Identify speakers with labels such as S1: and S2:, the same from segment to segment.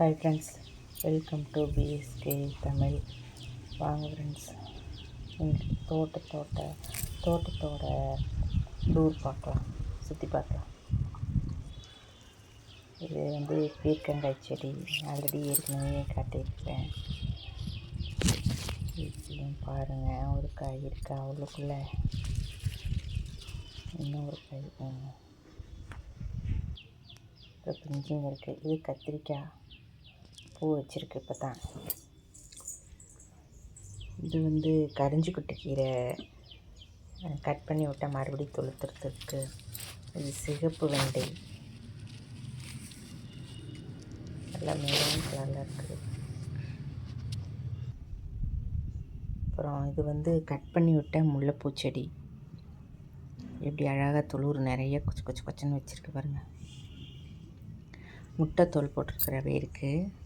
S1: Hi friends, welcome to PSK Tamil. வாங்க friends, இன்றைக்கி தோட்டத்தோட tour பார்க்கலாம், சுற்றி பார்க்கலாம். இது வந்து பீர்க்கங்காய் செடி, ஆல்ரெடி ஏற்கனவே காட்டியிருக்கிறேன். வீட்லேயும் பாருங்கள், ஒரு காய் இருக்கா, அவ்வளோக்குள்ளே இன்னும் ஒரு காய் இப்போ பிஞ்சுங்க இருக்குது. இது கத்திரிக்காய் பூ வச்சுருக்கு இப்போ தான். இது வந்து கரிஞ்சிக்குட்டை கீரை கட் பண்ணி விட்டால் மறுபடியும் தொளுத்துறதுக்கு. இது சிகப்பு வெண்டை, நல்லா மெரூன் கலரில் இருக்குது. அப்புறம் இது வந்து கட் பண்ணி விட்ட முல்லைப்பூச்செடி, எப்படி அழகாக துளுர் நிறைய கொச்சன்னு வச்சுருக்கு பாருங்கள். முட்டை தோல் போட்டிருக்கிறவே இருக்குது.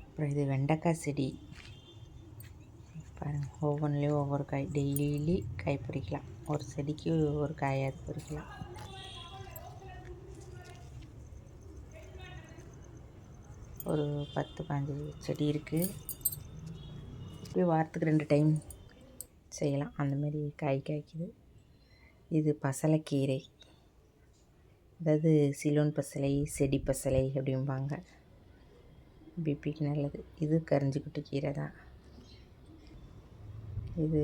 S1: அப்புறம் இது வெண்டைக்காய் செடி பாருங்கள், ஒவ்வொன்றுலேயும் ஒவ்வொரு காய். டெய்லி காய் பறிக்கலாம், ஒரு செடிக்கு ஒரு காயாவது பறிக்கலாம். ஒரு 10-15 செடி இருக்குது. இப்படி வாரத்துக்கு 2 டைம் செய்யலாம், அந்தமாரி காய் காய்க்குது. இது பசலைக்கீரை, அதாவது சிலோன் பசலை, செடி பசலை அப்படிம்பாங்க. பிபிக்கு நல்லது. இது கரிஞ்சிக்குட்டை கீரை தான். இது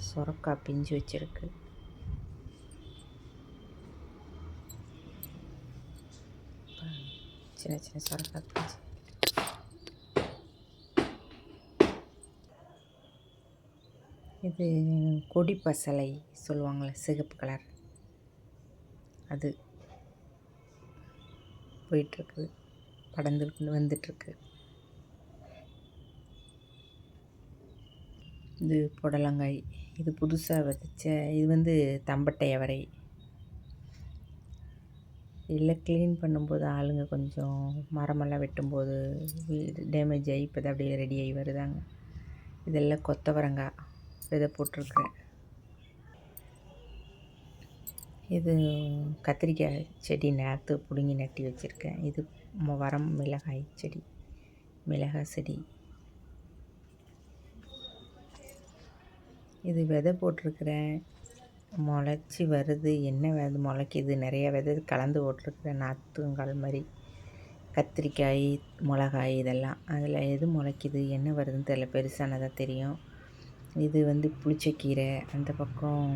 S1: சுரக்காய் பிஞ்சு வச்சுருக்கு. சின்ன சின்ன சுரக்காய் பிஞ்சு. இது கொடி பசலை சொல்லுவாங்களே, சிகப்பு கலர், அது போயிட்டுருக்குது, படந்து வந்துட்டுருக்கு. இது புடலங்காய், இது புதுசாக விதைச்ச, இது வந்து தம்பட்டை அவரை. இல்லை, க்ளீன் பண்ணும்போது ஆளுங்க கொஞ்சம் மரமெல்லாம் வெட்டும்போது டேமேஜ் ஆகி இப்போ தான் அப்படியே ரெடி ஆகி வருதாங்க. இதெல்லாம் கொத்தவரங்காய் விதை போட்டிருக்கிறேன். இது கத்திரிக்காய் செடி நேற்று பிடுங்கி நட்டி வச்சுருக்கேன். இது வரம் மிளகாய் செடி, மிளகாய் செடி. இது விதை போட்டிருக்கிறேன், முளைச்சி வருது. என்ன விதை முளைக்கிது, நிறைய விதை கலந்து போட்டிருக்கிறேன், நாற்றுங்கால் மாதிரி. கத்திரிக்காய், மிளகாய் இதெல்லாம். அதில் எது முளைக்கிது, என்ன வருதுன்னு தெரியல, பெருசானதாக தெரியும். இது வந்து புளிச்சக்கீரை. அந்த பக்கம்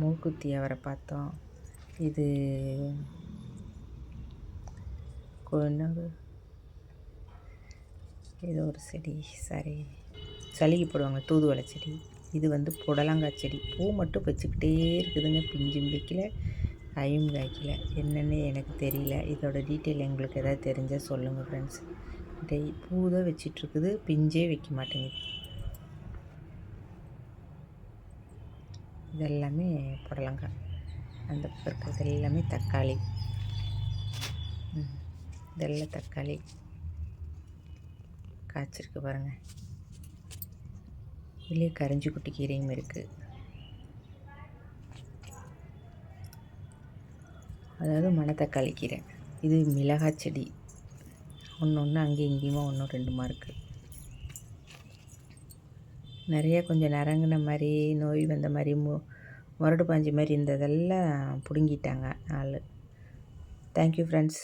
S1: மூக்குத்தி அவரை பார்த்தோம். இது ஏதோ ஒரு செடி, சரி சளிக்கு போடுவாங்க, தூதுவளை செடி. இது வந்து புடலங்காய் செடி. பூ மட்டும் வச்சுக்கிட்டே இருக்குதுங்க, பிஞ்சும் வைக்கல, காயும் காய்க்கல. என்னென்னு எனக்கு தெரியல. இதோட டீட்டெயில் எங்களுக்கு எதாவது தெரிஞ்சால் சொல்லுங்கள் ஃப்ரெண்ட்ஸ். பூ தான் வச்சிட்ருக்குது, பிஞ்சே வைக்க மாட்டேங்குது. இதெல்லாமே புடலங்காய். அந்த இருக்கிறது எல்லாமே தக்காளி. இதெல்லாம் தக்காளி காய்ச்சிருக்கு பாருங்கள். இதுலேயே கரிஞ்சிக்குட்டை கீரையும் இருக்குது, அதாவது மணத்தக்காளி கீரை. இது மிளகாய் செடி, ஒன்று அங்கேயும் இங்கேயுமா 1-2 இருக்குது. நிறைய கொஞ்சம் நரங்கின மாதிரி, நோய் வந்த மாதிரி, முரடு பாஞ்சி மாதிரி இருந்ததெல்லாம் பிடுங்கிட்டாங்க ஆள். Thank you friends.